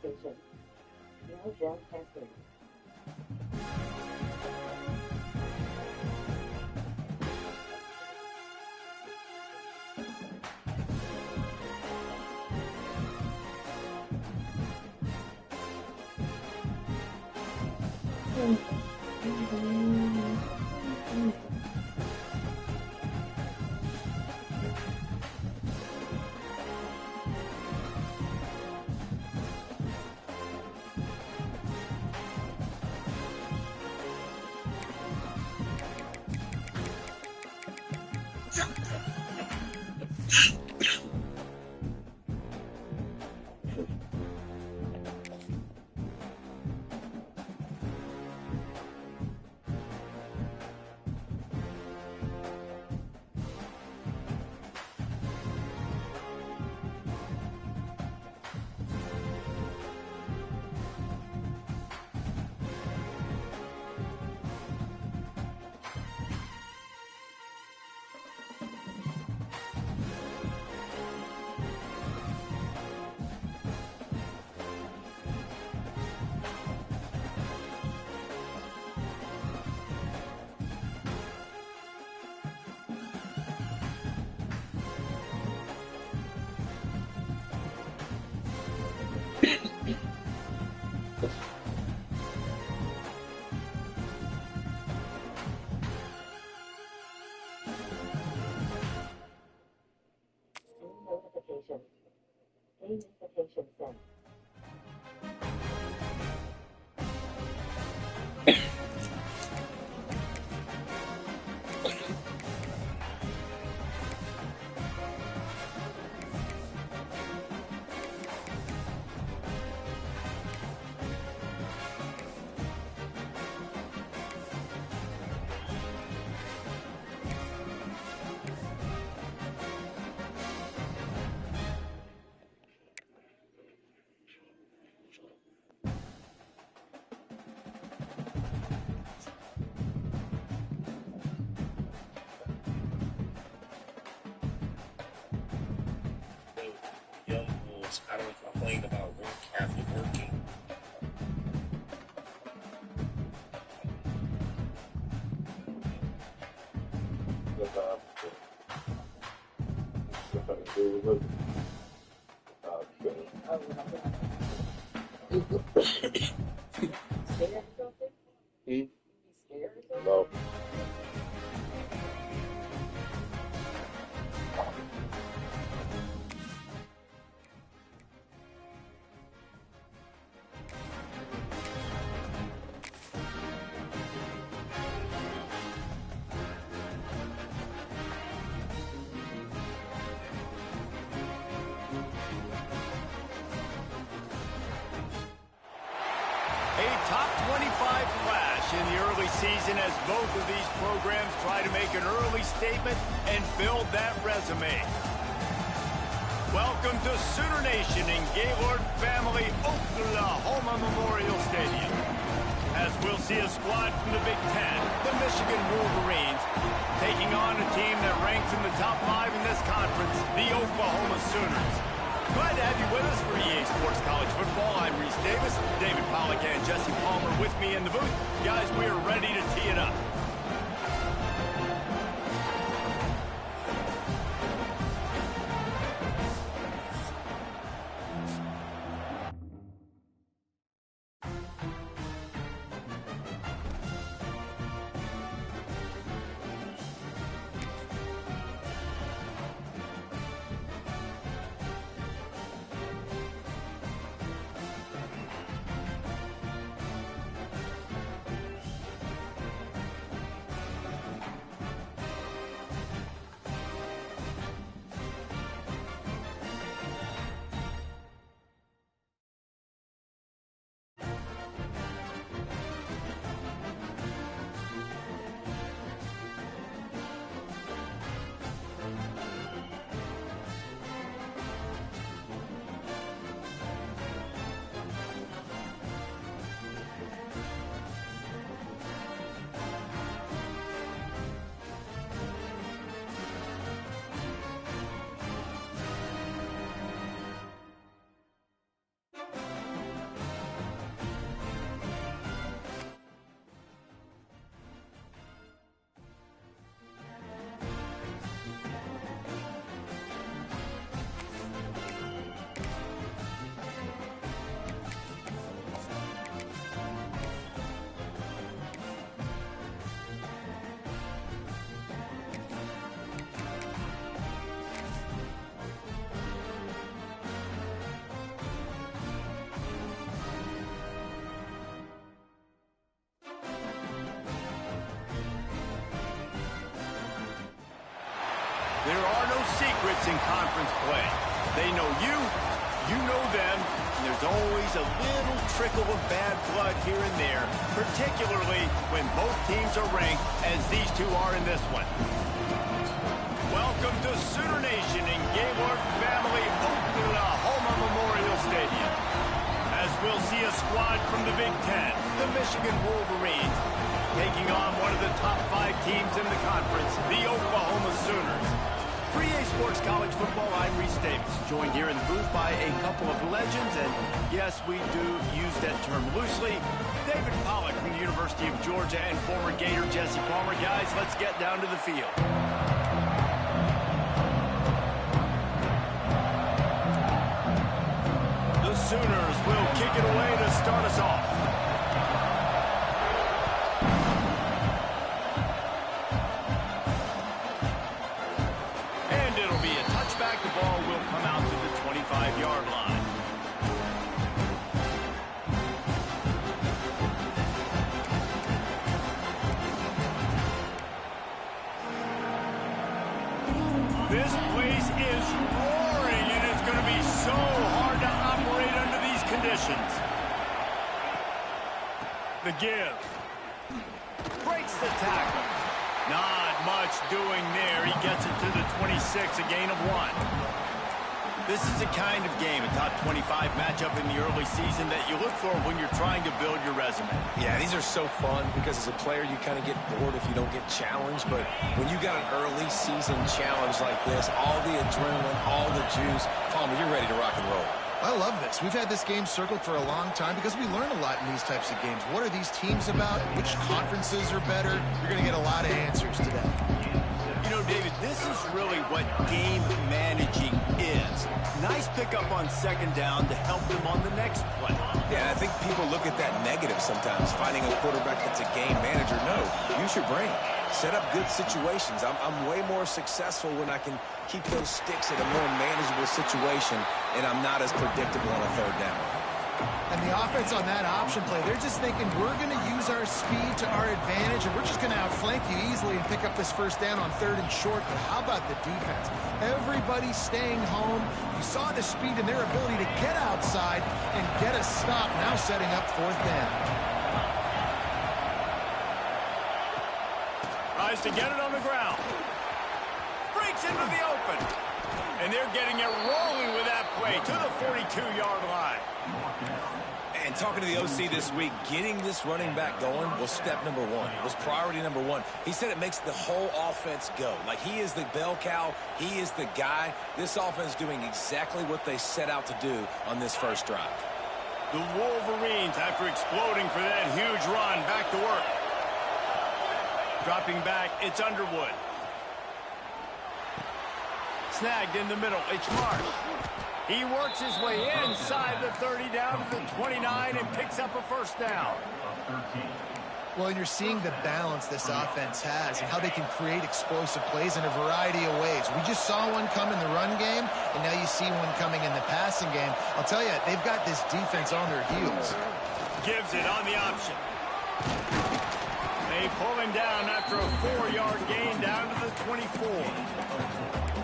Unification. No gel testing. Notification. Notification sent. Young Bulls, I don't complain about work after working. Scared or something? Hmm? You scared or something? No. A top 25 clash in the early season as both of these programs try to make an early statement and build that resume. Welcome to Sooner Nation in Gaylord Family Oklahoma Memorial Stadium. As we'll see a squad from the Big Ten, the Michigan Wolverines, taking on a team that ranks in the top 5 in this conference, the Oklahoma Sooners. Glad to have you with us for EA Sports College Football. I'm Reese Davis, David Pollack and Jesse Palmer with me in the booth. Guys, we are ready to tee it up. There are no secrets in conference play. They know you, you know them, and there's always a little trickle of bad blood here and there, particularly when both teams are ranked, as these two are in this one. Welcome to Sooner Nation in Gaylord Family Oklahoma Memorial Stadium, as we'll see a squad from the Big Ten, the Michigan Wolverines, taking on one of the top 5 teams in the conference, the Oklahoma Sooners. For EA Sports College Football, I'm Reese Davis, joined here in the booth by a couple of legends, and yes, we do use that term loosely. David Pollack from the University of Georgia and former Gator Jesse Palmer. Guys, let's get down to the field. The Sooners will kick it away to start us off. And it'll be a touchback. The ball will come out to the 25-yard line. This place is roaring, and it's going to be so hard to operate under these conditions. The give. Breaks the tackle. Not much doing there. He gets it to the 26, a gain of 1. This is the kind of game, a top 25 matchup in the early season, that you look for when you're trying to build your resume. Yeah, these are so fun because as a player, you kind of get bored if you don't get challenged. But when you got an early season challenge like this, all the adrenaline, all the juice, Palmer, you're ready to rock and roll. I love this. We've had this game circled for a long time because we learn a lot in these types of games. What are these teams about? Which conferences are better? You're going to get a lot of answers today. You know, David, this is really what game managing is. Nice pickup on second down to help them on the next play. Yeah, I think people look at that negative sometimes, finding a quarterback that's a game manager. No, use your brain. Set up good situations. I'm way more successful when I can keep those sticks at a more manageable situation, and I'm not as predictable on a third down. And the offense on that option play, they're just thinking we're going to use our speed to our advantage, and we're just going to outflank you easily and pick up this first down on 3rd and short. But how about the defense? Everybody staying home. You saw the speed and their ability to get outside and get a stop, now setting up 4th down. Tries to get it on the ground. Breaks into the open. And they're getting it rolling with that play to the 42-yard line. And talking to the OC this week, getting this running back going was step number 1. It was priority number 1. He said it makes the whole offense go. Like, he is the bell cow. He is the guy. This offense doing exactly what they set out to do on this first drive. The Wolverines, after exploding for that huge run, back to work. Dropping back, it's Underwood. Snagged in the middle, it's Marsh. He works his way inside the 30 down to the 29 and picks up a first down. Well, and you're seeing the balance this offense has and how they can create explosive plays in a variety of ways. We just saw one come in the run game, and now you see one coming in the passing game. I'll tell you, they've got this defense on their heels. Gives it on the option. They pull him down after a 4-yard gain down to the 24.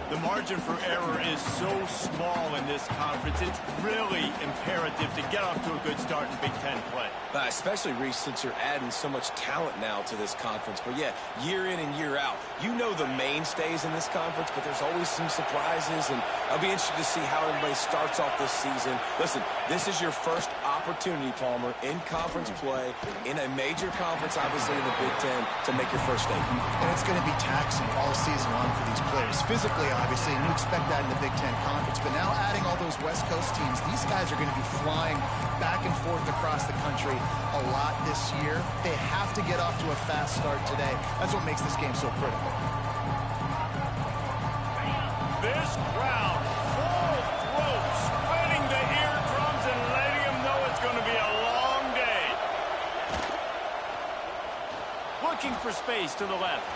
The margin for error is so small in this conference. It's really imperative to get off to a good start in Big Ten play. Especially, Reese, since you're adding so much talent now to this conference. But, yeah, year in and year out, you know the mainstays in this conference, but there's always some surprises, and I'll be interested to see how everybody starts off this season. Listen, this is your first opportunity, Palmer, in conference play, in a major conference, obviously, in the Big Ten, to make your first statement. And it's going to be taxing all season long for these players. Physically, obviously, and you expect that in the Big Ten Conference. But now adding all those West Coast teams, these guys are going to be flying back and forth across the country a lot this year. They have to get off to a fast start today. That's what makes this game so critical. This crowd, full throat, spreading the eardrums and letting them know it's going to be a long day. Looking for space to the left.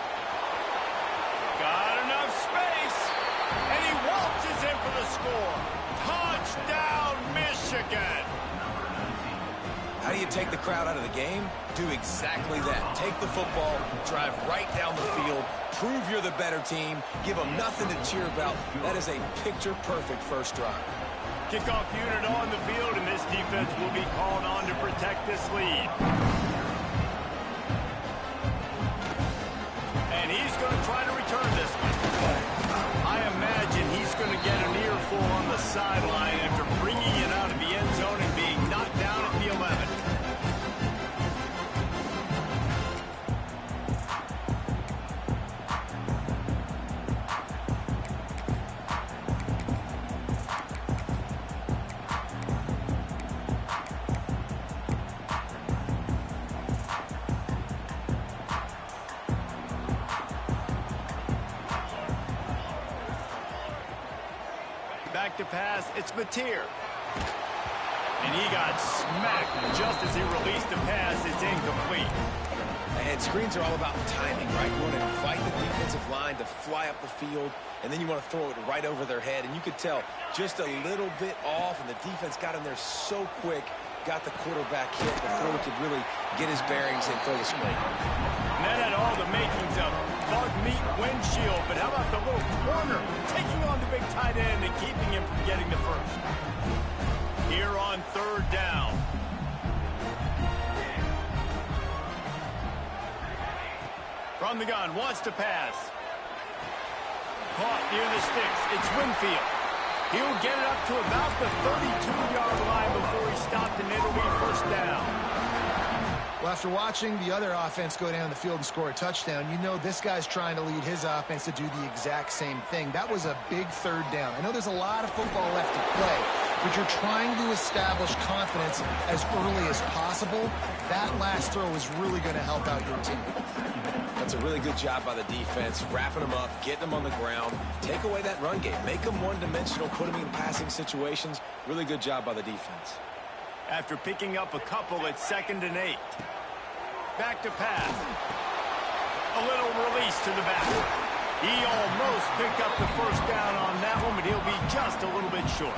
Got enough space, and he waltzes in for the score. Touchdown, Michigan. How How do you take the crowd out of the game? Do exactly that. Take the football, drive right down the field, prove you're the better team, give them nothing to cheer about. That is a picture-perfect first drive. Kickoff unit on the field, and this defense will be called on to protect this lead. And he's going to try to return this one. I imagine he's going to get an earful on the sideline after bringing it out of the end zone and being knocked down at the 11. Back to pass, it's Mateer. And he got smacked just as he released the pass. It's incomplete. And screens are all about timing, right? You want to invite the defensive line to fly up the field, and then you want to throw it right over their head. And you could tell just a little bit off, and the defense got in there so quick, got the quarterback hit before he could really get his bearings and throw the screen. And that had all the makings of bug meat windshield, but how about the little corner taking on the big tight end and keeping him from getting the first? Here on third down. From the gun, wants to pass. Caught near the sticks. It's Winfield. He'll get it up to about the 32-yard line before he stopped, and it'll be first down. Well, after watching the other offense go down the field and score a touchdown, you know this guy's trying to lead his offense to do the exact same thing. That was a big third down. I know there's a lot of football left to play, but you're trying to establish confidence as early as possible. That last throw is really going to help out your team. That's a really good job by the defense, wrapping them up, getting them on the ground, take away that run game, make them one-dimensional, put them in passing situations. Really good job by the defense. After picking up a couple, it's 2nd and 8. Back to pass. A little release to the back. He almost picked up the first down on that one, but he'll be just a little bit short.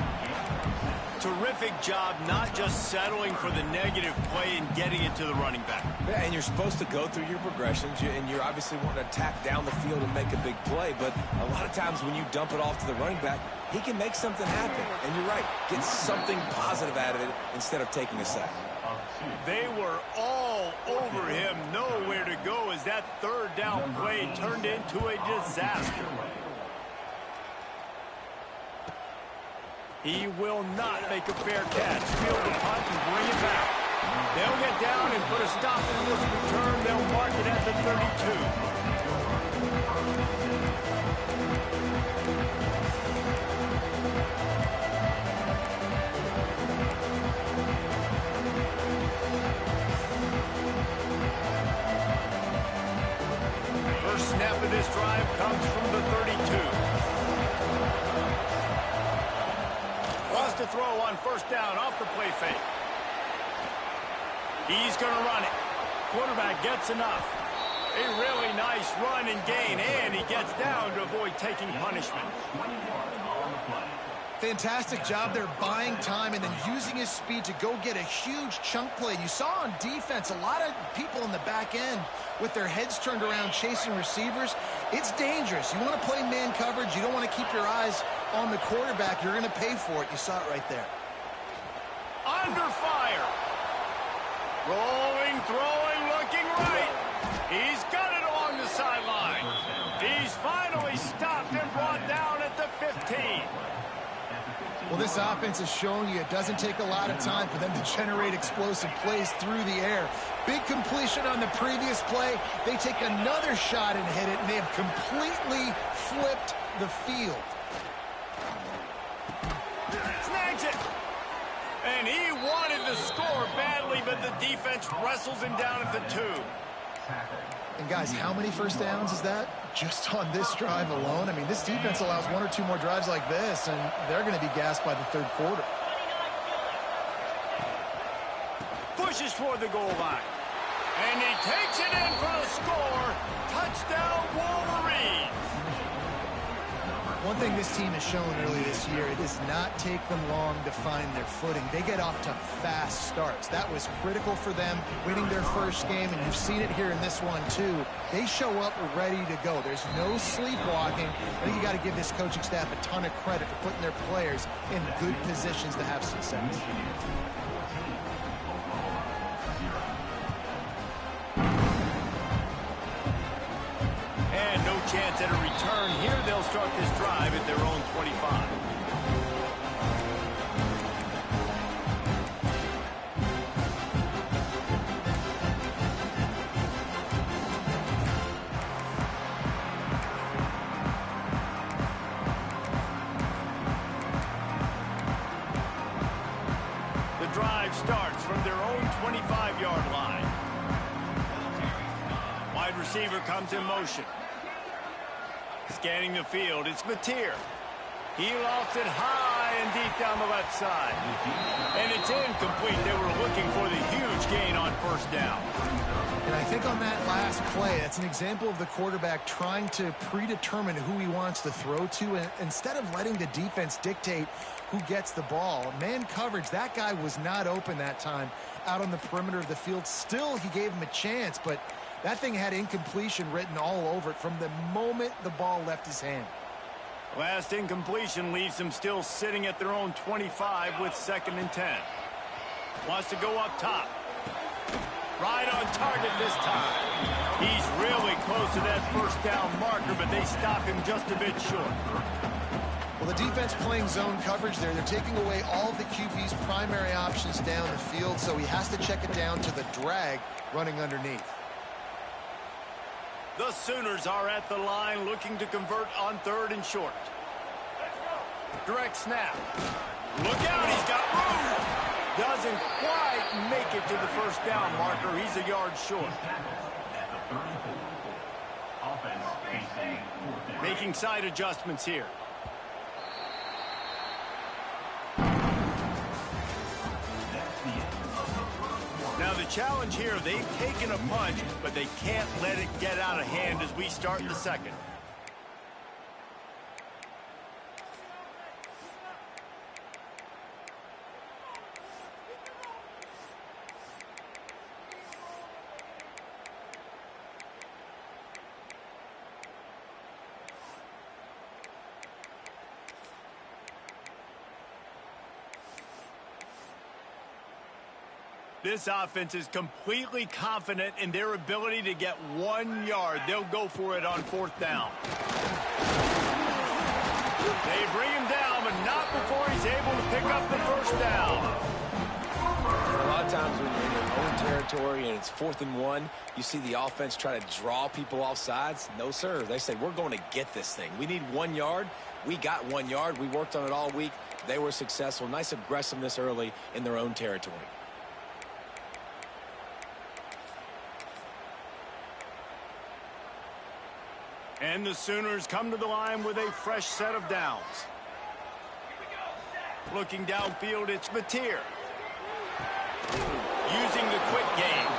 Terrific job not just settling for the negative play and getting it to the running back. Yeah, and you're supposed to go through your progressions, and you're obviously wanting to attack down the field and make a big play, but a lot of times when you dump it off to the running back, he can make something happen. And you're right, get something positive out of it instead of taking a sack. They were all over him, nowhere to go as that third down play turned into a disaster. He will not make a fair catch. Field the punt and bring it back. They'll get down and put a stop in this return. They'll mark it at the 32. First snap of this drive comes from the 32. Wants to throw on first down off the play fake. He's going to run it. Quarterback gets enough. A really nice run and gain, and he gets down to avoid taking punishment. Fantastic job there buying time and then using his speed to go get a huge chunk play. You saw on defense a lot of people in the back end with their heads turned around chasing receivers. It's dangerous. You want to play man coverage. You don't want to keep your eyes on the quarterback. You're going to pay for it. You saw it right there. Under fire. Rolling, throwing, looking right. He's got it along the sideline. He's finally stopped and brought down at the 15. Well, this offense is showing you it doesn't take a lot of time for them to generate explosive plays through the air. Big completion on the previous play. They take another shot and hit it, and they have completely flipped the field. Snags it. And he wanted to score badly, but the defense wrestles him down at the 2. And guys, how many first downs is that just on this drive alone? I mean, this defense allows 1 or 2 more drives like this, and they're going to be gassed by the third quarter. Pushes for the goal line. And he takes it in for the score. Touchdown, Wolverines. One thing this team has shown early this year, it does not take them long to find their footing. They get off to fast starts. That was critical for them winning their first game, and you've seen it here in this one too. They show up ready to go. There's no sleepwalking. I think you got to give this coaching staff a ton of credit for putting their players in good positions to have success. And no chance at a return here. They'll start this drive at their own 25. The drive starts from their own 25-yard line. Wide receiver comes in motion. Scanning the field, it's Mateer. He lost it high and deep down the left side. And it's incomplete. They were looking for the huge gain on first down. And I think on that last play, that's an example of the quarterback trying to predetermine who he wants to throw to, and instead of letting the defense dictate who gets the ball. Man coverage, that guy was not open that time out on the perimeter of the field. Still, he gave him a chance, but that thing had incompletion written all over it from the moment the ball left his hand. Last incompletion leaves them still sitting at their own 25 with 2nd and 10. Wants to go up top. Right on target this time. He's really close to that first down marker, but they stop him just a bit short. Well, the defense playing zone coverage there. They're taking away all of the QB's primary options down the field, so he has to check it down to the drag running underneath. The Sooners are at the line looking to convert on 3rd and short. Direct snap. Look out, he's got room. Doesn't quite make it to the first down marker. He's a yard short. Making side adjustments here. Now the challenge here, they've taken a punch, but they can't let it get out of hand as we start the second. This offense is completely confident in their ability to get 1 yard. They'll go for it on 4th down. They bring him down, but not before he's able to pick up the first down. And a lot of times when you're in your own territory and it's 4th and 1, you see the offense try to draw people off sides. No, sir. They say, we're going to get this thing. We need 1 yard. We got 1 yard. We worked on it all week. They were successful. Nice aggressiveness early in their own territory. And the Sooners come to the line with a fresh set of downs. Looking downfield, it's Mateer. Using the quick game.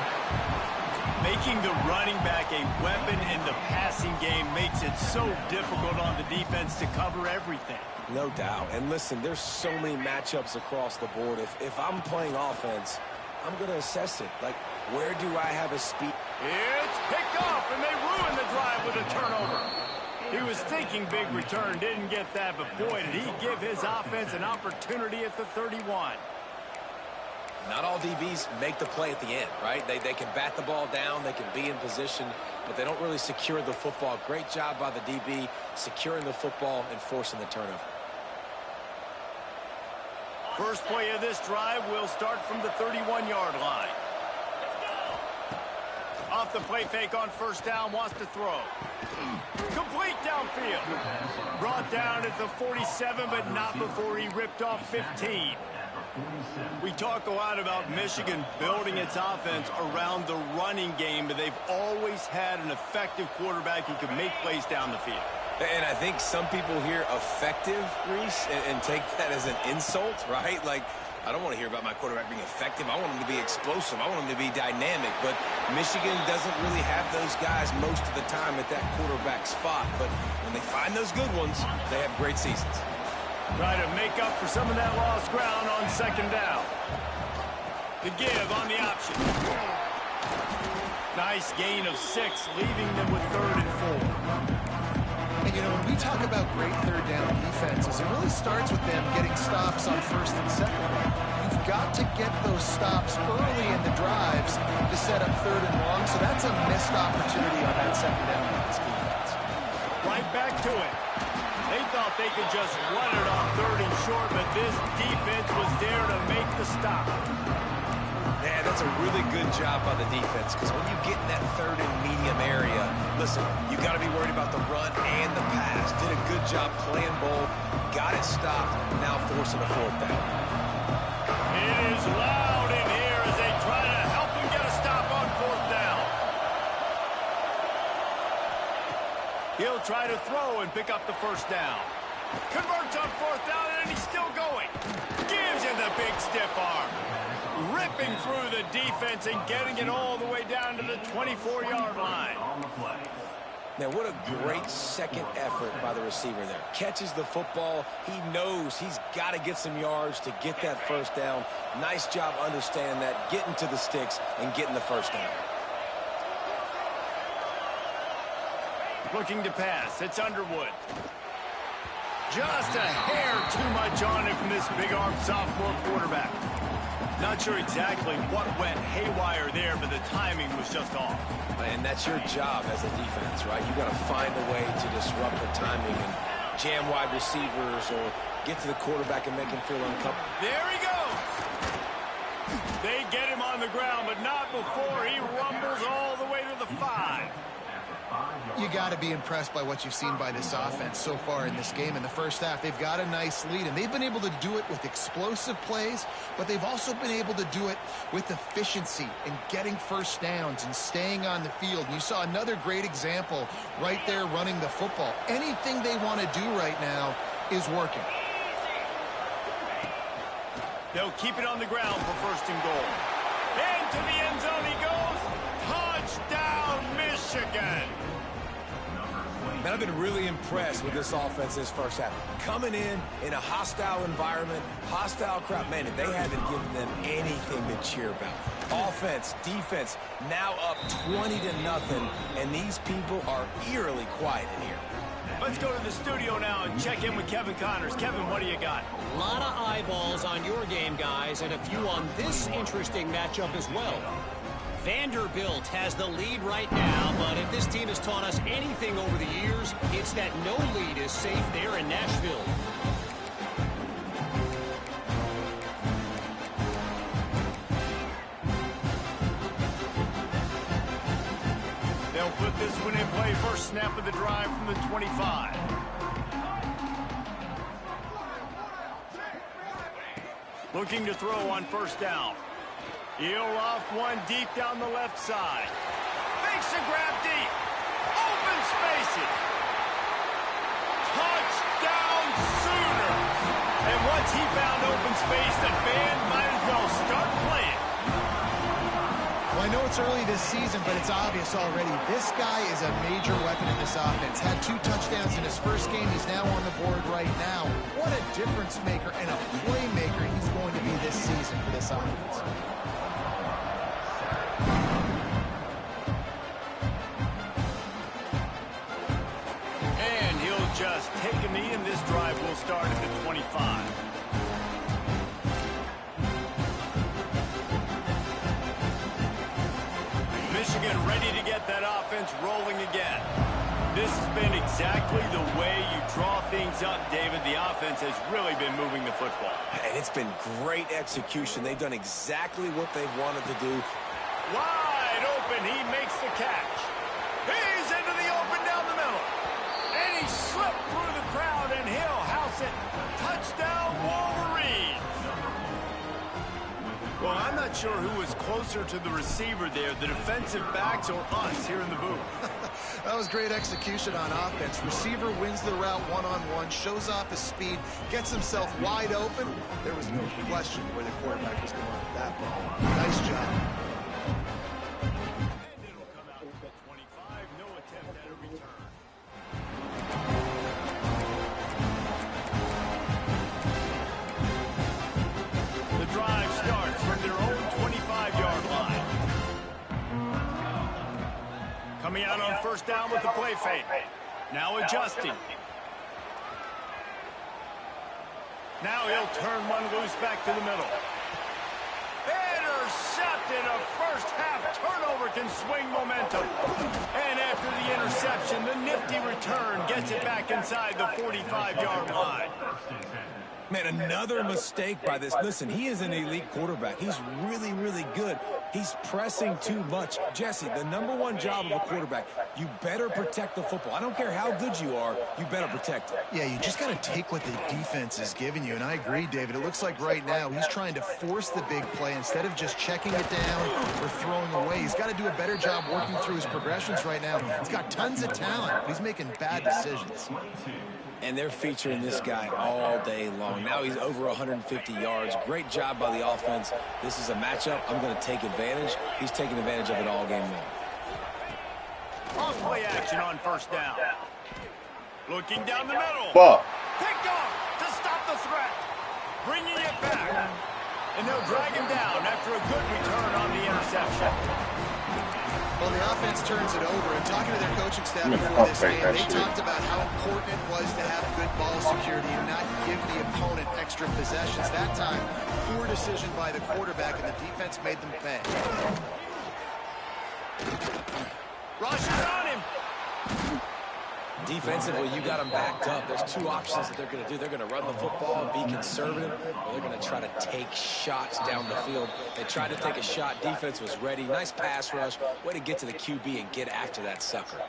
Making the running back a weapon in the passing game makes it so difficult on the defense to cover everything. No doubt. And listen, there's so many matchups across the board. If I'm playing offense, I'm going to assess it. Like, where do I have a speed? It's picked off, and they ruin the drive with a turnover. He was thinking big return, didn't get that, but boy, did he give his offense an opportunity at the 31. Not all DBs make the play at the end, right? They can bat the ball down, they can be in position, but they don't really secure the football. Great job by the DB securing the football and forcing the turnover. First play of this drive will start from the 31-yard line. Off the play fake on first down, wants to throw. Complete downfield. Brought down at the 47, but not before he ripped off 15. We talk a lot about Michigan building its offense around the running game, but they've always had an effective quarterback who can make plays down the field. And I think some people hear effective, Reese, and take that as an insult, right? Like, I don't want to hear about my quarterback being effective. I want him to be explosive. I want him to be dynamic. But Michigan doesn't really have those guys most of the time at that quarterback spot. But when they find those good ones, they have great seasons. Try to make up for some of that lost ground on second down. The give on the option. Nice gain of 6, leaving them with 3rd and 4. And, you know, when we talk about great third down defenses, it really starts with them getting stops on 1st and 2nd down. You've got to get those stops early in the drives to set up 3rd and long, so that's a missed opportunity on that 2nd down by this defense. Right back to it. They thought they could just run it on 3rd and short, but this defense was there to make the stop. Yeah, that's a really good job by the defense, because when you get in that 3rd and medium area, listen, you got to be worried about the run and the pass. Did a good job playing both, got it stopped, now forcing a 4th down. It is loud in here as they try to help him get a stop on 4th down. He'll try to throw and pick up the 1st down. Converts on 4th down, and he's still going. Gives him the big stiff arm. Ripping through the defense and getting it all the way down to the 24-yard line. Now, what a great second effort by the receiver there. Catches the football. He knows he's got to get some yards to get that 1st down. Nice job understanding that, getting to the sticks and getting the 1st down. Looking to pass. It's Underwood. Just a hair too much on it from this big-armed sophomore quarterback. Not sure exactly what went haywire there, but the timing was just off. And that's your job as a defense, right? You got to find a way to disrupt the timing and jam wide receivers or get to the quarterback and make him feel uncomfortable. There he goes. They get him on the ground, but not before he rumbles all the way to the 5. You got to be impressed by what you've seen by this offense so far in this game. In the first half, they've got a nice lead, and they've been able to do it with explosive plays, but they've also been able to do it with efficiency and getting 1st downs and staying on the field. And you saw another great example right there running the football. Anything they want to do right now is working. They'll keep it on the ground for 1st and goal. Into the end zone he goes. Touchdown, Michigan. Man, I've been really impressed with this offense this first half. Coming in a hostile environment, hostile crowd, man, they haven't given them anything to cheer about. Offense, defense, now up 20-0, and these people are eerily quiet in here. Let's go to the studio now and check in with Kevin Connors. Kevin, what do you got? A lot of eyeballs on your game, guys, and a few on this interesting matchup as well. Vanderbilt has the lead right now, but if this team has taught us anything over the years, it's that no lead is safe there in Nashville. They'll put this one in play. First snap of the drive from the 25. Looking to throw on 1st down. He'll loft one deep down the left side. Makes a grab deep. Open spaces. Touchdown Sooners. And once he found open space, the band might as well start playing. Well, I know it's early this season, but it's obvious already. This guy is a major weapon in this offense. Had 2 touchdowns in his first game. He's now on the board right now. What a difference maker and a playmaker he's going to be this season for this offense. And he'll just take a knee, and this drive will start at the 25. Michigan ready to get that offense rolling again. This has been exactly the way you draw things up, David. The offense has really been moving the football. And it's been great execution. They've done exactly what they've wanted to do. Wide open, he makes the catch. He's into the open down the middle. And he slipped through the crowd, and he'll house it. Touchdown, Wolverines. Well, I'm not sure who was closer to the receiver there, the defensive backs or us here in the booth. That was great execution on offense. Receiver wins the route one-on-one, shows off his speed, gets himself wide open. There was no question where the quarterback was going with that ball. Nice job. And it'll come out to the 25. No attempt at a return. The drive starts from their own 25-yard line. Coming out on first down with the play fake. Now adjusting. Now he'll turn one loose back to the middle. Intercepted. A first-half turnover can swing momentum. And after the interception, the nifty return gets it back inside the 45-yard line. Man, another mistake by this. Listen, he is an elite quarterback. He's really, really good. He's pressing too much. Jesse, the #1 job of a quarterback, you better protect the football. I don't care how good you are, you better protect it. Yeah, you just got to take what the defense is giving you, and I agree, David. It looks like right now he's trying to force the big play instead of just checking it down or throwing away. He's got to do a better job working through his progressions right now. He's got tons of talent, but he's making bad decisions. And they're featuring this guy all day long. Now he's over 150 yards. Great job by the offense. This is a matchup. I'm going to take advantage. He's taking advantage of it all game long. On play action on first down. Looking down the middle. Picked off to stop the threat. Bringing it back. And they'll drag him down after a good return on the interception. Well, the offense turns it over, and talking to their coaching staff before this game, they talked about how important it was to have good ball security and not give the opponent extra possessions. That time, poor decision by the quarterback, and the defense made them pay. Rush is on him. Defensively, you got them backed up. There's two options that they're going to do. They're going to run the football and be conservative, or they're going to try to take shots down the field. They tried to take a shot. Defense was ready. Nice pass rush. Way to get to the QB and get after that sucker.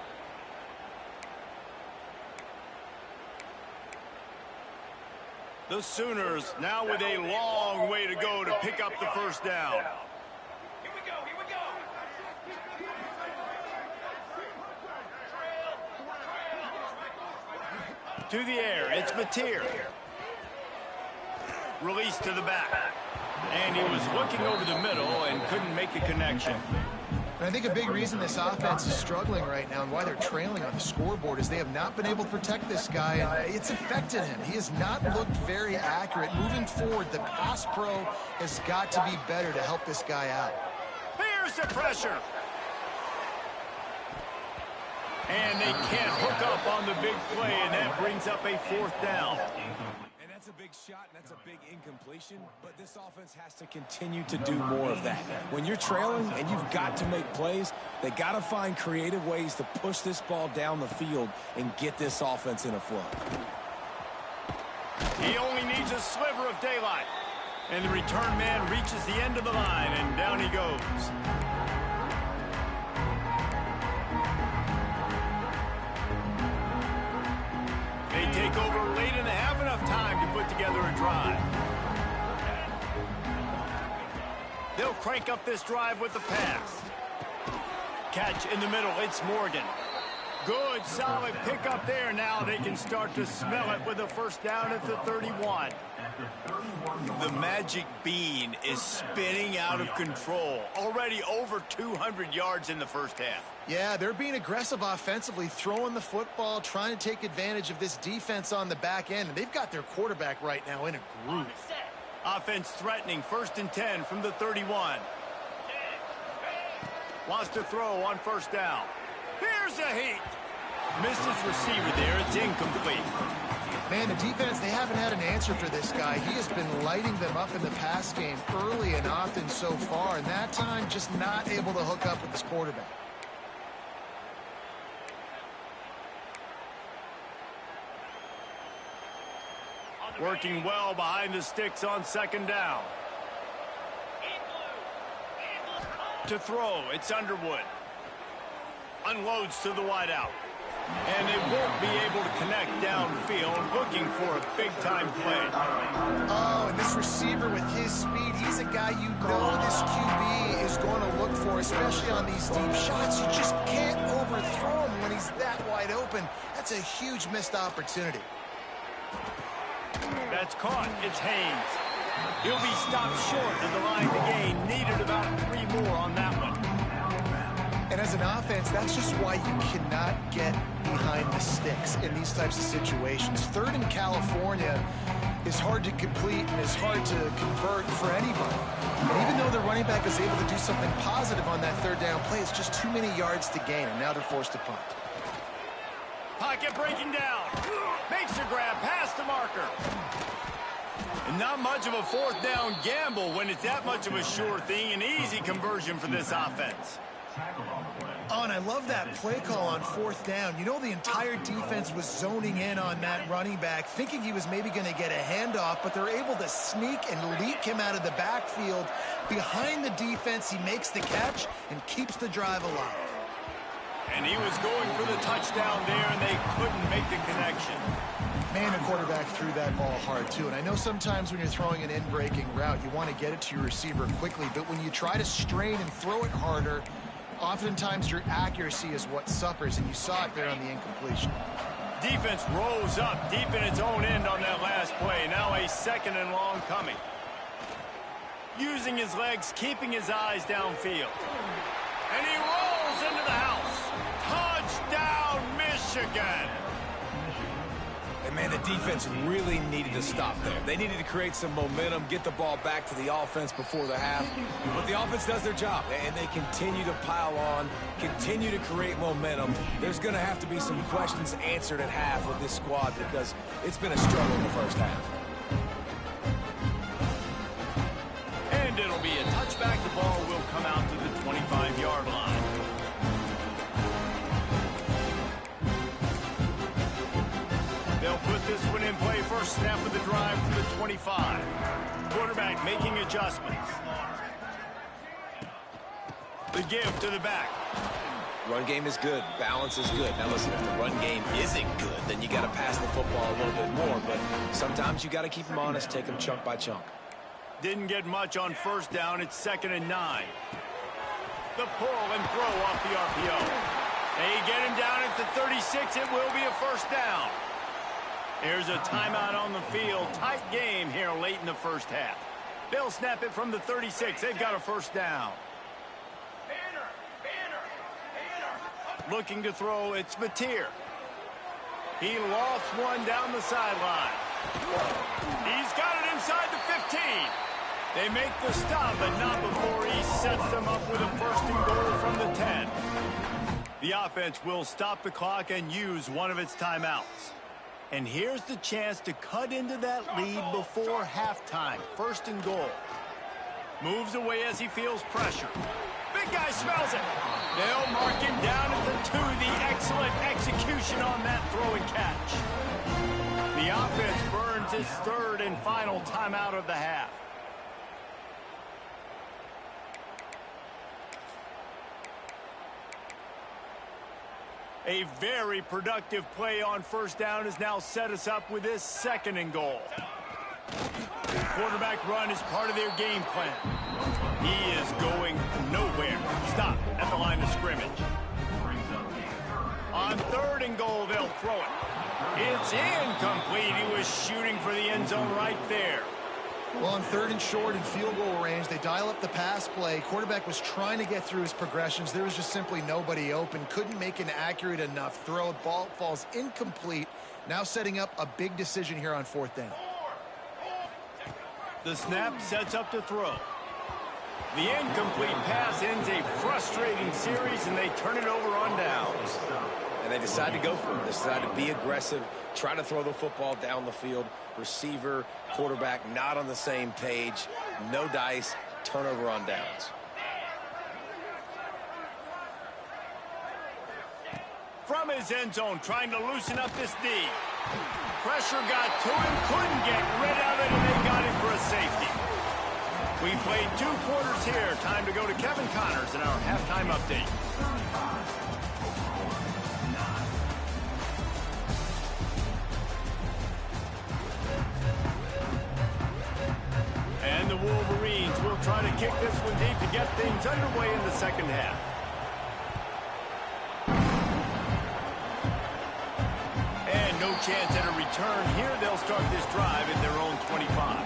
The Sooners now with a long way to go to pick up the first down. To the air, it's Mateer. Released to the back. And he was looking over the middle and couldn't make a connection. And I think a big reason this offense is struggling right now and why they're trailing on the scoreboard is they have not been able to protect this guy, and it's affected him. He has not looked very accurate. Moving forward, the pass pro has got to be better to help this guy out. Here's the pressure. And they can't hook up on the big play, and that brings up a fourth down. And that's a big shot, and that's a big incompletion, but this offense has to continue to do more of that. When you're trailing and you've got to make plays, they got to find creative ways to push this ball down the field and get this offense in a flow. He only needs a sliver of daylight. And the return man reaches the end of the line, and down he goes. They take over late and have enough time to put together a drive. They'll crank up this drive with the pass. Catch in the middle, it's Morgan. Good, solid pickup there. Now they can start to smell it with a first down at the 31. The magic bean is spinning out of control. Already over 200 yards in the first half. Yeah, they're being aggressive offensively, throwing the football, trying to take advantage of this defense on the back end. And they've got their quarterback right now in a groove. Offense threatening, 1st and 10 from the 31. Wants to throw on first down. Here's a heat. Misses receiver there. It's incomplete. Man, the defense, they haven't had an answer for this guy. He has been lighting them up in the pass game early and often so far, and that time just not able to hook up with his quarterback. Working well behind the sticks on second down. To throw, it's Underwood. Unloads to the wideout. And they won't be able to connect downfield, looking for a big-time play. Oh, and this receiver with his speed, he's a guy you know this QB is going to look for anymore, especially on these deep shots. You just can't overthrow him when he's that wide open. That's a huge missed opportunity. That's caught. It's Haynes. He'll be stopped short of the line to gain. Needed about 3 more on that one. And as an offense, that's just why you cannot get behind the sticks in these types of situations. Third in California is hard to complete and is hard to convert for anybody. And even though the running back is able to do something positive on that third down play, it's just too many yards to gain, and now they're forced to punt. Pocket breaking down. Makes the grab past the marker. And not much of a fourth down gamble when it's that much of a sure thing. An easy conversion for this offense. Oh, and I love that play call on fourth down. You know, the entire defense was zoning in on that running back, thinking he was maybe going to get a handoff, but they're able to sneak and leak him out of the backfield. Behind the defense, he makes the catch and keeps the drive alive. And he was going for the touchdown there, and they couldn't make the connection. Man, the quarterback threw that ball hard, too. And I know sometimes when you're throwing an in-breaking route, you want to get it to your receiver quickly. But when you try to strain and throw it harder, oftentimes your accuracy is what suffers, and you saw it there on the incompletion. Defense rose up deep in its own end on that last play. Now a 2nd and long coming. Using his legs, keeping his eyes downfield. And he rolls into the house. Touchdown, Michigan! And man, the defense really needed to stop there. They needed to create some momentum, get the ball back to the offense before the half. But the offense does their job, and they continue to pile on, continue to create momentum. There's going to have to be some questions answered at half with this squad because it's been a struggle in the first half. And it'll be a touchback. The ball will come out to the 25-yard line. They'll put this one in play. First snap of the drive from the 25. Quarterback making adjustments. The give to the back. Run game is good. Balance is good. Now listen, if the run game isn't good, then you got to pass the football a little bit more. But sometimes you got to keep them honest, take them chunk by chunk. Didn't get much on first down. It's 2nd and 9. The pull and throw off the RPO. They get him down at the 36. It will be a first down. Here's a timeout on the field. Tight game here late in the first half. They'll snap it from the 36. They've got a first down. Looking to throw, it's Mateer. He lofts one down the sideline. He's got it inside the 15. They make the stop, but not before he sets them up with a 1st and goal from the 10. The offense will stop the clock and use one of its timeouts. And here's the chance to cut into that lead before halftime. 1st and goal. Moves away as he feels pressure. Big guy smells it. They'll mark him down at the 2. The excellent execution on that throw and catch. The offense burns its 3rd and final timeout of the half. A very productive play on first down has now set us up with this 2nd and goal. Quarterback run is part of their game plan. He is going nowhere. Stop at the line of scrimmage. On 3rd and goal, they'll throw it. It's incomplete. He was shooting for the end zone right there. Well, on 3rd and short and field goal range, they dial up the pass play. Quarterback was trying to get through his progressions. There was just simply nobody open. Couldn't make an accurate enough throw. Ball falls incomplete. Now setting up a big decision here on 4th down. The snap sets up to throw. The incomplete pass ends a frustrating series, and they turn it over on downs. And they decide to go for it. They decide to be aggressive, try to throw the football down the field. Receiver, quarterback not on the same page. No dice, turnover on downs. From his end zone, trying to loosen up this D. Pressure got to him, couldn't get rid of it, and they got him for a safety. We played 2 quarters here. Time to go to Kevin Connors in our halftime update. And the Wolverines will try to kick this one deep to get things underway in the second half. And no chance at a return here. They'll start this drive at their own 25.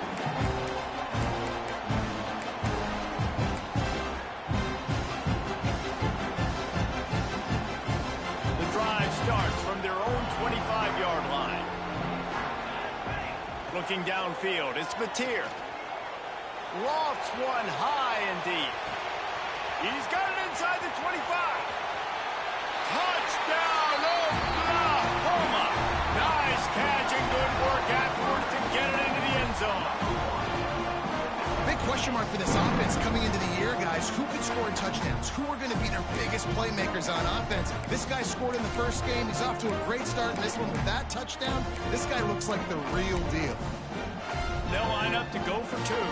The drive starts from their own 25-yard line. Looking downfield, it's Mateer. Lofts one high and deep. He's got it inside the 25. Touchdown, Oklahoma! Nice catch and good work afterwards to get it into the end zone. Big question mark for this offense coming into the year, guys. Who could score touchdowns? Who are going to be their biggest playmakers on offense? This guy scored in the first game. He's off to a great start in this one with that touchdown. This guy looks like the real deal. They'll line up to go for two.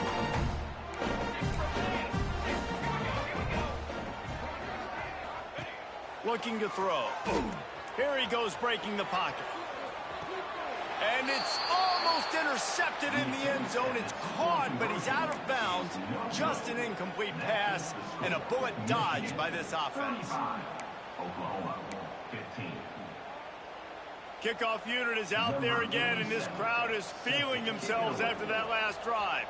Looking to throw. Here he goes, breaking the pocket. And it's almost intercepted in the end zone. It's caught, but he's out of bounds. Just an incomplete pass and a bullet dodged by this offense. Oklahoma, 15. Kickoff unit is out there again, and this crowd is feeling themselves after that last drive.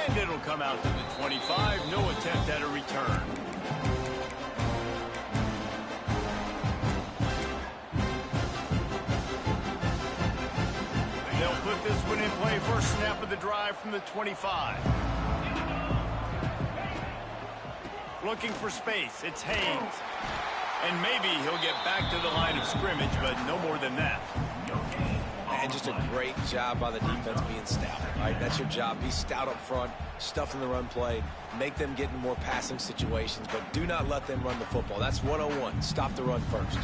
And it'll come out to the 25. No attempt at a return. They'll put this one in play. First snap of the drive from the 25. Looking for space. It's Haynes. And maybe he'll get back to the line of scrimmage, but no more than that. And just a great job by the defense being stout, right? That's your job. Be stout up front, stuff in the run play, make them get in more passing situations, but do not let them run the football. That's 101. Stop the run first.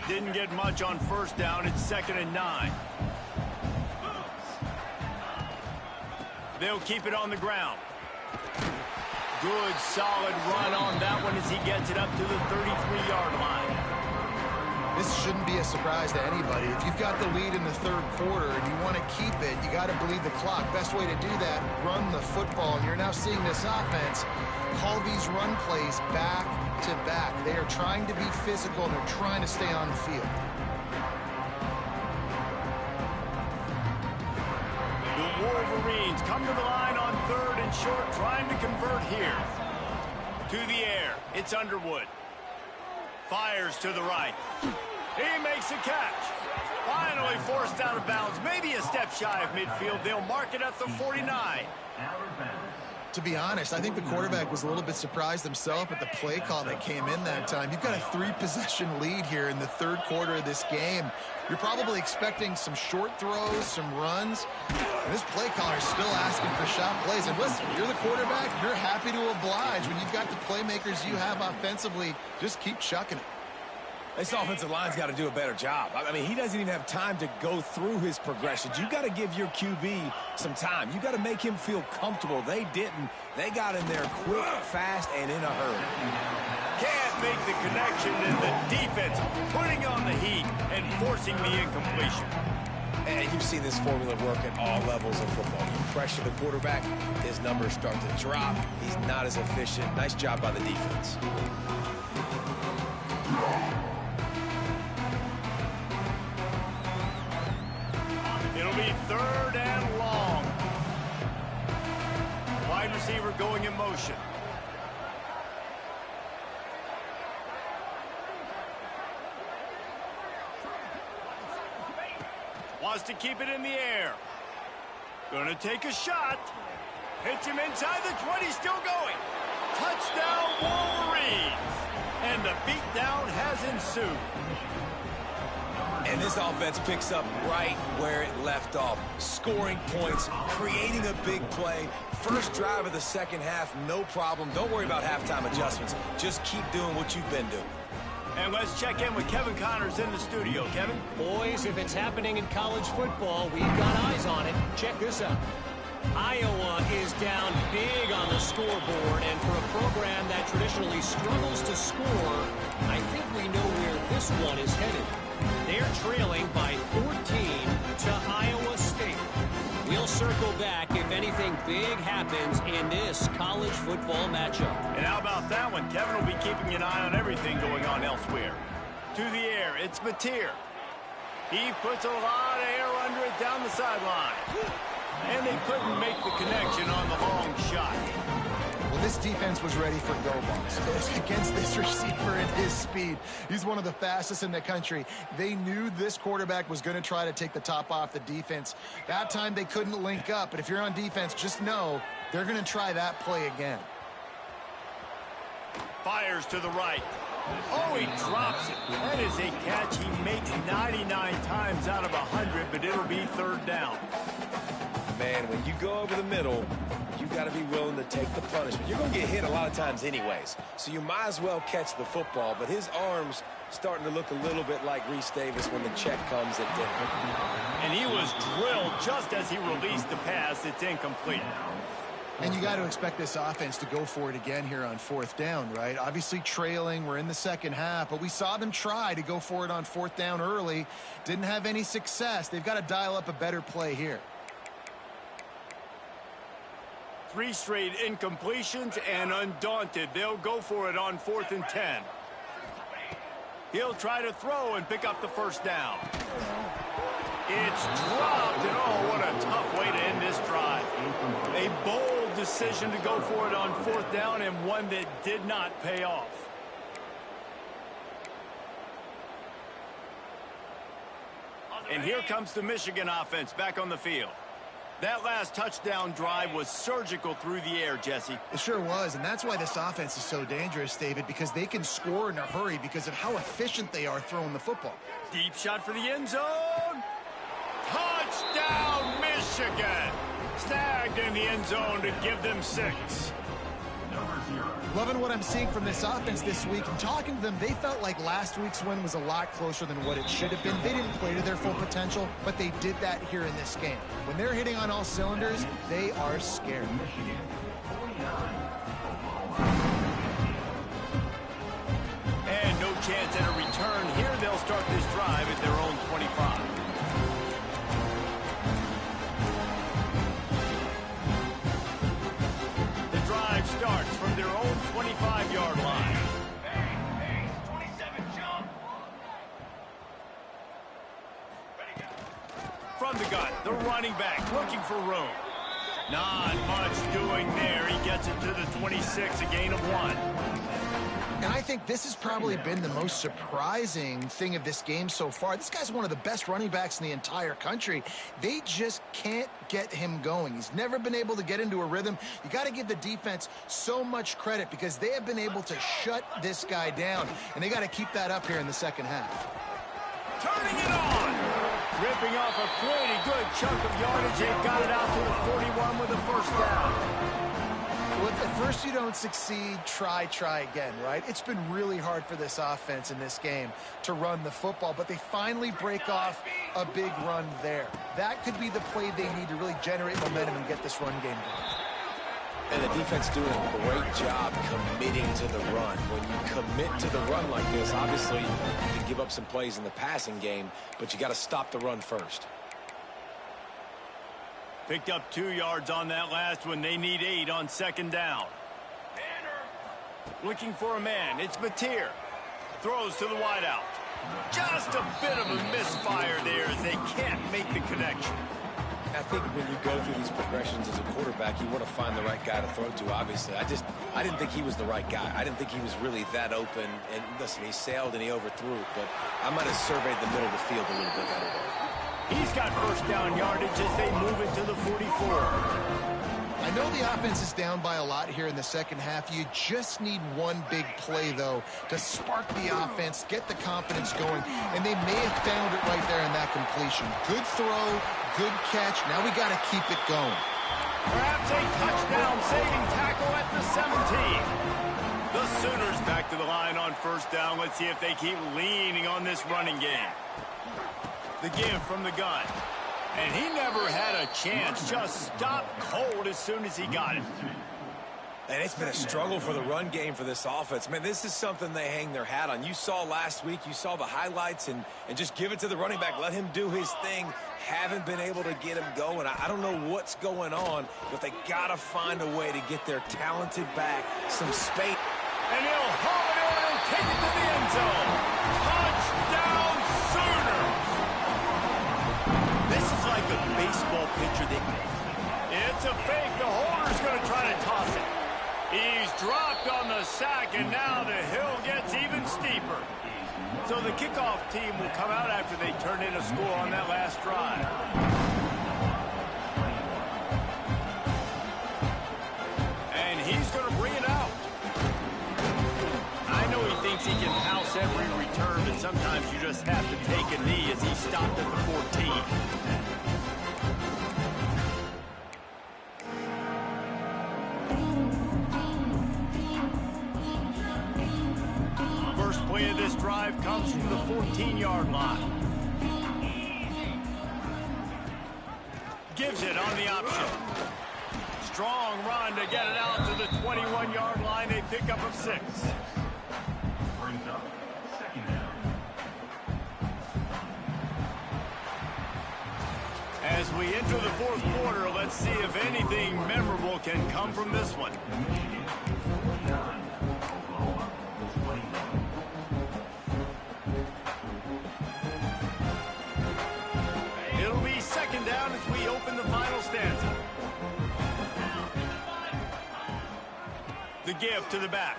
Didn't get much on first down. It's 2nd and 9. They'll keep it on the ground. Good, solid run on that one as he gets it up to the 33-yard line. This shouldn't be a surprise to anybody. If you've got the lead in the third quarter and you want to keep it, you got to bleed the clock. Best way to do that, run the football. And you're now seeing this offense call these run plays back to back. They are trying to be physical, and they're trying to stay on the field. The Wolverines come to the line on 3rd and short, trying to convert here. To the air, it's Underwood. Fires to the right. He makes a catch. Finally forced out of bounds. Maybe a step shy of midfield. They'll mark it at the 49. To be honest, I think the quarterback was a little bit surprised himself at the play call that came in that time. You've got a 3-possession lead here in the third quarter of this game. You're probably expecting some short throws, some runs. And this play caller is still asking for shot plays. And listen, you're the quarterback. You're happy to oblige. When you've got the playmakers you have offensively, just keep chucking it. This offensive line's got to do a better job. I mean, he doesn't even have time to go through his progressions. You got to give your QB some time. You got to make him feel comfortable. They didn't. They got in there quick, fast, and in a hurry. Can't make the connection, and the defense putting on the heat and forcing the incompletion. And you've seen this formula work at all levels of football. You pressure the quarterback, his numbers start to drop. He's not as efficient. Nice job by the defense. It'll be 3rd and long. Wide receiver going in motion. Wants to keep it in the air. Gonna take a shot. Hits him inside the 20, still going. Touchdown, Wolverines. And the beatdown has ensued. And this offense picks up right where it left off. Scoring points, creating a big play. First drive of the second half, no problem. Don't worry about halftime adjustments. Just keep doing what you've been doing. And let's check in with Kevin Connors in the studio. Kevin? Boys, if it's happening in college football, we've got eyes on it. Check this out. Iowa is down big on the scoreboard, and for a program that traditionally struggles to score, I think we know where this one is headed. They're trailing by 14 to Iowa We'll circle back if anything big happens in this college football matchup. And how about that one? Kevin will be keeping an eye on everything going on elsewhere. To the air, it's Mateer. He puts a lot of air under it down the sideline. And they couldn't make the connection on the long shot. Well, this defense was ready for go balls against this receiver and his speed. He's one of the fastest in the country. They knew this quarterback was going to try to take the top off the defense. That time they couldn't link up, but if you're on defense, just know they're going to try that play again. Fires to the right. Oh, he drops it. That is a catch he makes 99 times out of 100, but it'll be third down. Man, when you go over the middle, you got to be willing to take the punishment. You're going to get hit a lot of times anyways, so you might as well catch the football. But his arms starting to look a little bit like Reese Davis when the check comes at Denver. And he was drilled just as he released the pass. It's incomplete. And you got to expect this offense to go for it again here on fourth down, right? Obviously trailing, we're in the second half, but we saw them try to go for it on fourth down early. Didn't have any success. They've got to dial up a better play here. 3 straight incompletions, and undaunted, they'll go for it on 4th and 10. He'll try to throw and pick up the first down. It's dropped, and oh, what a tough way to end this drive. A bold decision to go for it on 4th down, and one that did not pay off. And here comes the Michigan offense back on the field. That last touchdown drive was surgical through the air, Jesse. It sure was, and that's why this offense is so dangerous, David, because they can score in a hurry because of how efficient they are throwing the football. Deep shot for the end zone. Touchdown, Michigan! Snagged in the end zone to give them 6. Loving what I'm seeing from this offense this week. And talking to them, they felt like last week's win was a lot closer than what it should have been. They didn't play to their full potential, but they did that here in this game. When they're hitting on all cylinders, they are scared. And no chance at a return here. They'll start this drive at their own 25. Starts from their own 25-yard line. 27 jump. From the gun, the running back looking for room. Not much doing there. He gets it to the 26, a gain of 1. And I think this has probably been the most surprising thing of this game so far. This guy's one of the best running backs in the entire country. They just can't get him going. He's never been able to get into a rhythm. You got to give the defense so much credit because they have been able to shut this guy down. And they got to keep that up here in the second half. Turning it on. Ripping off a pretty good chunk of yardage. They got it out to the 41 with a first down. Well, if at first you don't succeed, try again, right? It's been really hard for this offense in this game to run the football, but they finally break off a big run there. That could be the play they need to really generate momentum and get this run game going. And the defense doing a great job committing to the run. When you commit to the run like this, obviously you can give up some plays in the passing game, but you got to stop the run first. Picked up 2 yards on that last one. They need 8 on second down. Looking for a man. It's Mateer. Throws to the wideout. Just a bit of a misfire there as they can't make the connection. I think when you go through these progressions as a quarterback, you want to find the right guy to throw to, obviously. I didn't think he was the right guy. I didn't think he was really that open. And listen, he sailed and he overthrew it, but I might have surveyed the middle of the field a little bit better there. He's got first down yardage as they move it to the 44. I know the offense is down by a lot here in the second half. You just need one big play, though, to spark the offense, get the confidence going, and they may have found it right there in that completion. Good throw, good catch. Now we got to keep it going. Perhaps a touchdown-saving tackle at the 17. The Sooners back to the line on first down. Let's see if they keep leaning on this running game. The give from the gun. And he never had a chance. Just stopped cold as soon as he got it. And it's been a struggle for the run game for this offense. Man, this is something they hang their hat on. You saw last week, you saw the highlights, and just give it to the running back. Let him do his thing. Haven't been able to get him going. I don't know what's going on, but they got to find a way to get their talented back some space. And he'll haul it in and take it to the end zone. Touchdown Sooners! This is like a baseball pitcher it's a fake. The holder's going to try to toss it. He's dropped on the sack, and now the hill gets even steeper. So the kickoff team will come out after they turn in a score on that last drive. And he's going to bring it out. I know he thinks he can house every return, but sometimes you just have to take a knee as he stopped at the 14. First play of this drive comes from the 14-yard line. Gives it on the option. Strong run to get it out to the 21-yard line. They pick up a 6. Brings up second down. As we enter the fourth quarter, let's see if anything memorable can come from this one. It'll be second down as we open the final stanza. The give to the back.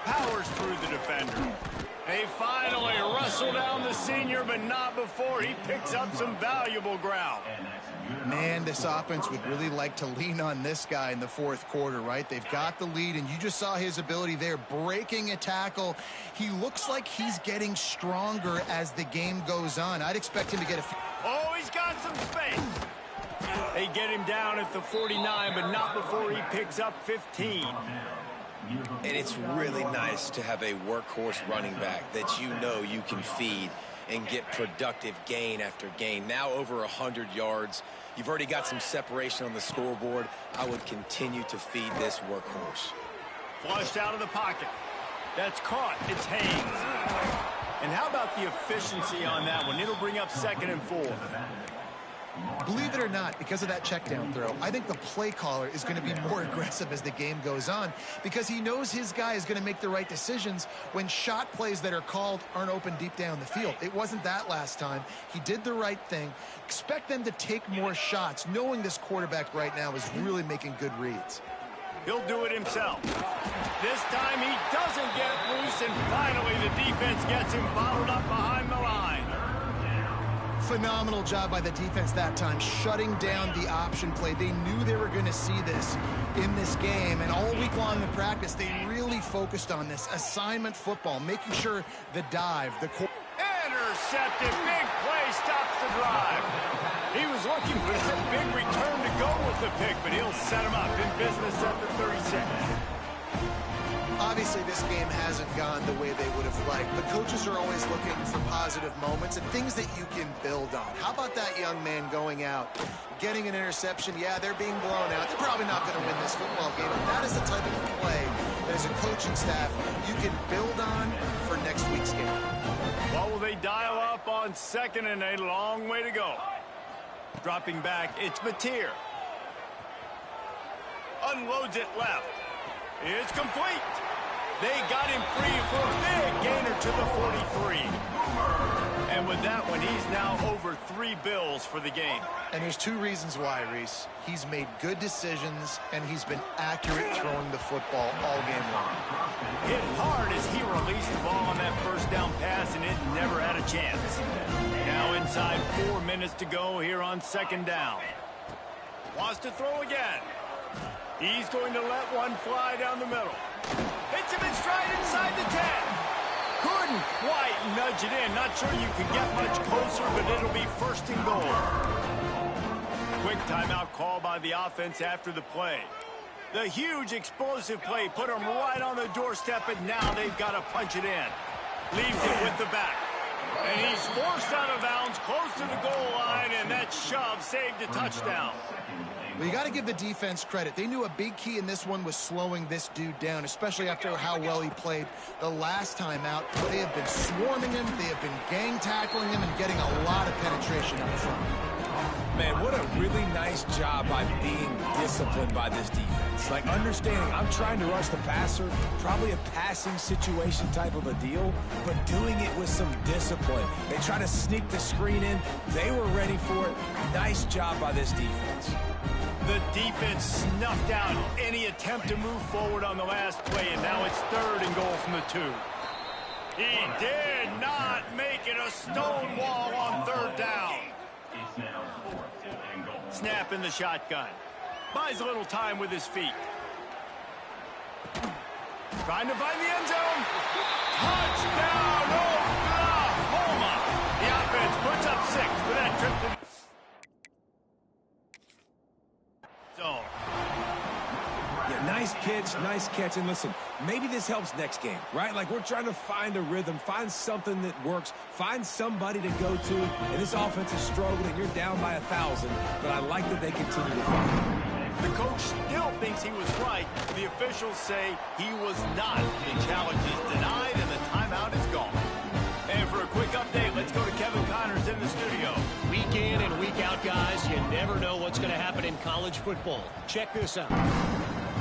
Powers through the defender. They finally wrestle down the senior, but not before he picks up some valuable ground. Man, this offense would really like to lean on this guy in the fourth quarter, right? They've got the lead, and you just saw his ability there, breaking a tackle. He looks like he's getting stronger as the game goes on. I'd expect him to get a few. Oh, he's got some space. They get him down at the 49, but not before he picks up 15. And it's really nice to have a workhorse running back that you know you can feed and get productive gain after gain. Now over 100 yards. You've already got some separation on the scoreboard. I would continue to feed this workhorse. Flushed out of the pocket. That's caught. It's Haynes. And how about the efficiency on that one? It'll bring up 2nd and 4. Believe it or not, because of that check down throw, I think the play caller is going to be more aggressive as the game goes on because he knows his guy is going to make the right decisions when shot plays that are called aren't open deep down the field. It wasn't that last time. He did the right thing. Expect them to take more shots, knowing this quarterback right now is really making good reads. He'll do it himself. This time he doesn't get loose, and finally the defense gets him bottled up behind the line. Phenomenal job by the defense that time, shutting down the option play. They knew they were going to see this in this game, and all week long in practice, they really focused on this assignment football, making sure the dive, the intercepted, big play, stops the drive. He was looking for that big return to go with the pick, but he'll set him up in business at the 36. Obviously, this game hasn't gone the way they would have liked, but coaches are always looking for positive moments and things that you can build on. How about that young man going out, getting an interception? Yeah, they're being blown out. They're probably not going to win this football game, but that is the type of play that as a coaching staff you can build on for next week's game. Well, will they dial up on 2nd and a long way to go? Dropping back, it's Mateer. Unloads it left. It's complete. They got him free for a big gainer to the 43. And with that one, he's now over 3 bills for the game. And there's 2 reasons why, Reese. He's made good decisions, and he's been accurate throwing the football all game long. Hit hard as he released the ball on that first down pass, and it never had a chance. Now inside 4 minutes to go here on 2nd down. Wants to throw again. He's going to let one fly down the middle. Hits him in stride inside the 10. Couldn't quite nudge it in. Not sure you could get much closer, but it'll be 1st and goal. Quick timeout call by the offense after the play. The huge explosive play put him right on the doorstep, and now they've got to punch it in. Leaves it with the back. And he's forced out of bounds close to the goal line, and that shove saved a touchdown. Well, you got to give the defense credit. They knew a big key in this one was slowing this dude down, especially after how well he played the last time out. They have been swarming him, they have been gang tackling him, and getting a lot of penetration up front. Man, what a really nice job by being disciplined by this defense. Like, understanding I'm trying to rush the passer, probably a passing situation type of a deal, but doing it with some discipline. They try to sneak the screen in. They were ready for it. Nice job by this defense. The defense snuffed out any attempt to move forward on the last play, and now it's 3rd and goal from the 2. He did not make it a stone wall on 3rd down. It's now 4th and goal. Snap in the shotgun. Buys a little time with his feet. Trying to find the end zone. Touchdown, Oklahoma! The offense puts up 6 with that trip to the zone. Yeah, nice pitch, nice catch. And listen, maybe this helps next game, right? Like, we're trying to find a rhythm, find something that works, find somebody to go to. And this offense is struggling. You're down by 1,000, but I like that they continue to fight. The coach still thinks he was right. The officials say he was not. The challenge is denied, and the timeout is gone. And for a quick update, let's go to Kevin Connors in the studio. Week in and week out, guys, you never know what's going to happen in college football. Check this out.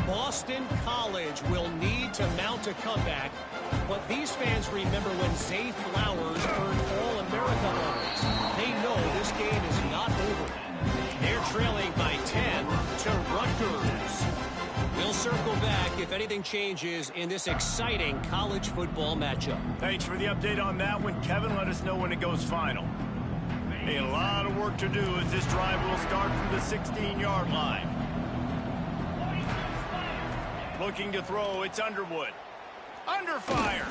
Boston College will need to mount a comeback, but these fans remember when Zay Flowers earned All-America honors. They know this game is not over. They're trailing by 10 to Rutgers. We'll circle back if anything changes in this exciting college football matchup. Thanks for the update on that one, Kevin. Let us know when it goes final. A lot of work to do as this drive will start from the 16-yard line. Looking to throw, it's Underwood. Under fire.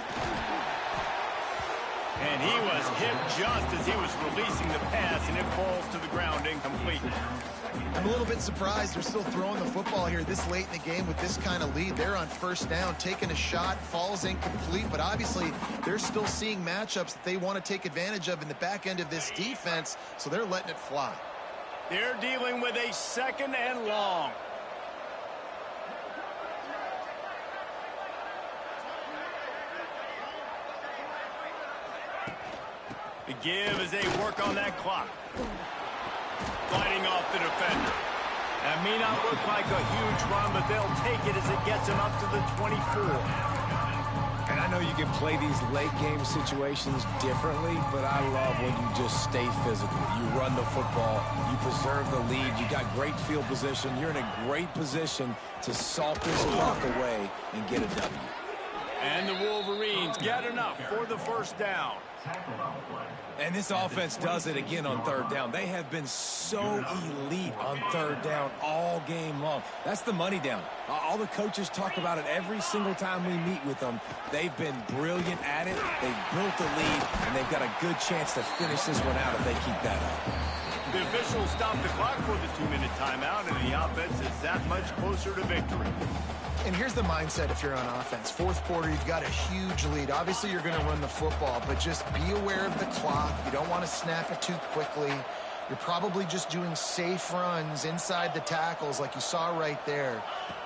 And he was hit just as he was releasing the pass, and it falls to the ground incomplete. I'm a little bit surprised they're still throwing the football here this late in the game with this kind of lead. They're on 1st down, taking a shot, falls incomplete, but obviously they're still seeing matchups that they want to take advantage of in the back end of this defense, so they're letting it fly. They're dealing with a 2nd and long. The give as they work on that clock. Gliding off the defender. That may not look like a huge run, but they'll take it as it gets him up to the 24. And I know you can play these late game situations differently, but I love when you just stay physical. You run the football, you preserve the lead, you got great field position, you're in a great position to salt this clock away and get a W. And the Wolverines get enough for the 1st down. And this offense does it again on 3rd down. They have been so elite on 3rd down all game long. That's the money down. All the coaches talk about it every single time we meet with them. They've been brilliant at it. They've built the lead, and they've got a good chance to finish this one out if they keep that up. The officials stop the clock for the 2-minute timeout, and the offense is that much closer to victory. And here's the mindset if you're on offense. 4th quarter, you've got a huge lead. Obviously, you're going to run the football, but just be aware of the clock. You don't want to snap it too quickly. You're probably just doing safe runs inside the tackles like you saw right there.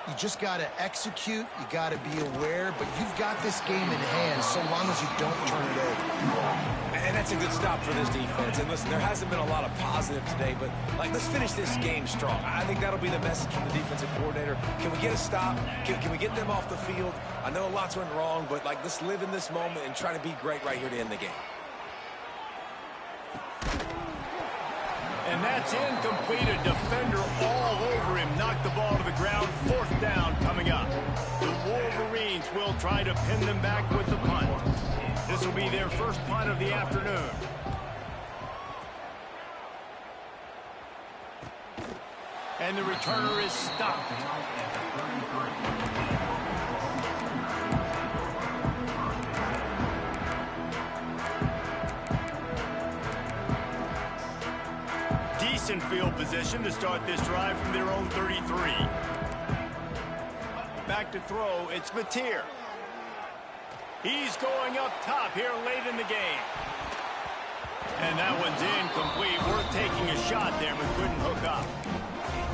You just got to execute. You got to be aware, but you've got this game in hand so long as you don't turn it over. And that's a good stop for this defense. And listen, there hasn't been a lot of positive today, but like, let's finish this game strong. I think that'll be the message from the defensive coordinator. Can we get a stop? Can we get them off the field? I know lots went wrong, but like, let's live in this moment and try to be great right here to end the game. And that's incomplete. A defender all over him. Knocked the ball to the ground. 4th down coming up. The Wolverines will try to pin them back with the punt. This will be their first punt of the afternoon. And the returner is stopped. Decent field position to start this drive from their own 33. Back to throw, it's Mateer. He's going up top here late in the game. And that one's incomplete. Worth taking a shot there, but couldn't hook up.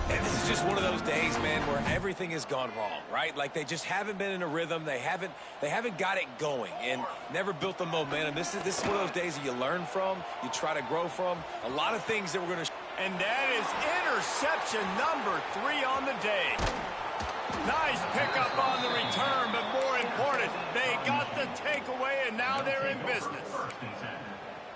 And this is It's just one of those days, man, where everything has gone wrong, right? Like they just haven't been in a rhythm. They haven't got it going and never built the momentum. This is one of those days that you learn from, you try to grow from. A lot of things that we're going to... And that is interception number 3 on the day. Nice pickup on the return, but more important, they got the takeaway, and now they're in business.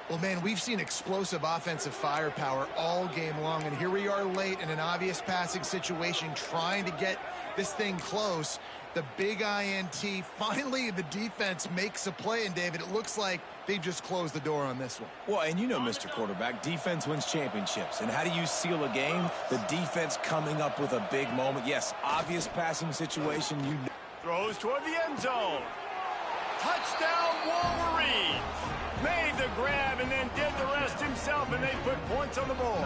Well, man, we've seen explosive offensive firepower all game long, and here we are late in an obvious passing situation trying to get this thing close. The big INT, finally the defense makes a play, and David, it looks like they've just closed the door on this one. Well, and you know, Mr. Quarterback, defense wins championships. And how do you seal a game? The defense coming up with a big moment. Yes, obvious passing situation. Throws toward the end zone. Touchdown, Wolverines. Made the grab and then did the rest himself, and they put points on the board.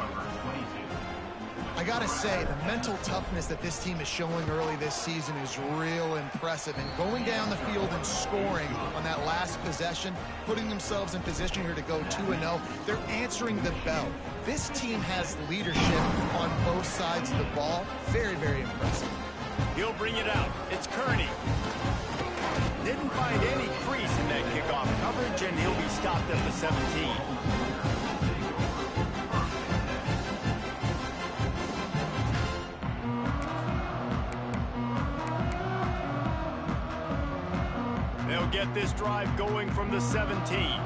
I gotta say, the mental toughness that this team is showing early this season is real impressive. And going down the field and scoring on that last possession, putting themselves in position here to go 2-0, they're answering the bell. This team has leadership on both sides of the ball. Very, very impressive. He'll bring it out. It's Kearney. Didn't find any crease in that kickoff coverage, and he'll be stopped at the 17. They'll get this drive going from the 17.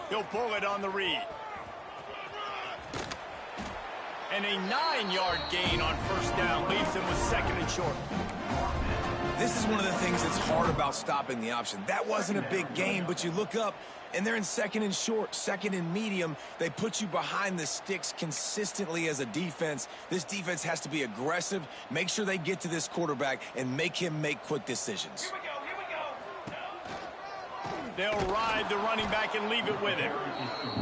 He'll pull it on the read. And a 9-yard gain on first down leaves him with 2nd and short. This is one of the things that's hard about stopping the option. That wasn't a big gain, but you look up, and they're in 2nd and short, 2nd and medium. They put you behind the sticks consistently as a defense. This defense has to be aggressive, make sure they get to this quarterback, and make him make quick decisions. They'll ride the running back and leave it with him.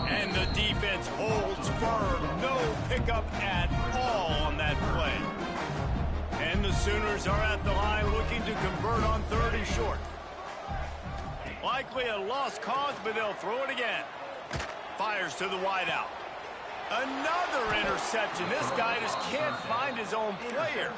And the defense holds firm. No pickup at all on that play. And the Sooners are at the line looking to convert on 3rd and short. Likely a lost cause, but they'll throw it again. Fires to the wideout. Another interception. This guy just can't find his own players.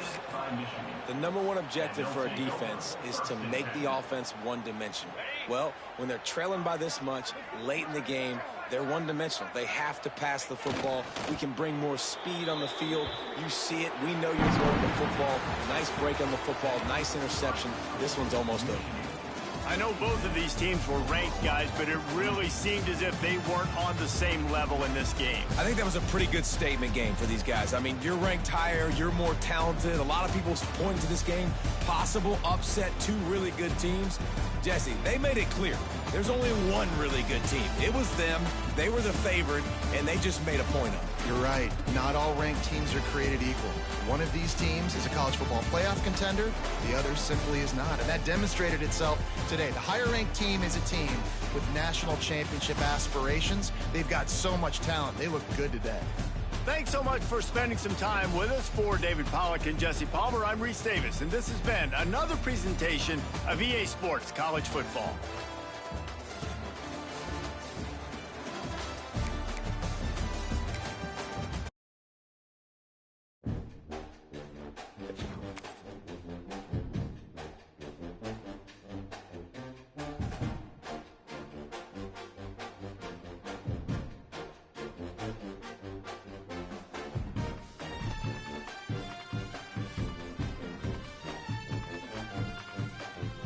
The #1 objective for a defense is to make the offense one-dimensional. Well, when they're trailing by this much, late in the game, they're one-dimensional. They have to pass the football. We can bring more speed on the field. You see it. We know you're throwing the football. Nice break on the football. Nice interception. This one's almost over. I know both of these teams were ranked, guys, but it really seemed as if they weren't on the same level in this game. I think that was a pretty good statement game for these guys. I mean, you're ranked higher, you're more talented. A lot of people point to this game, possible upset, 2 really good teams. Jesse, they made it clear. There's only one really good team. It was them. They were the favorite, and they just made a point of it. You're right. Not all ranked teams are created equal. One of these teams is a college football playoff contender. The other simply is not. And that demonstrated itself today. The higher-ranked team is a team with national championship aspirations. They've got so much talent. They look good today. Thanks so much for spending some time with us. For David Pollack and Jesse Palmer, I'm Reese Davis, and this has been another presentation of EA Sports College Football.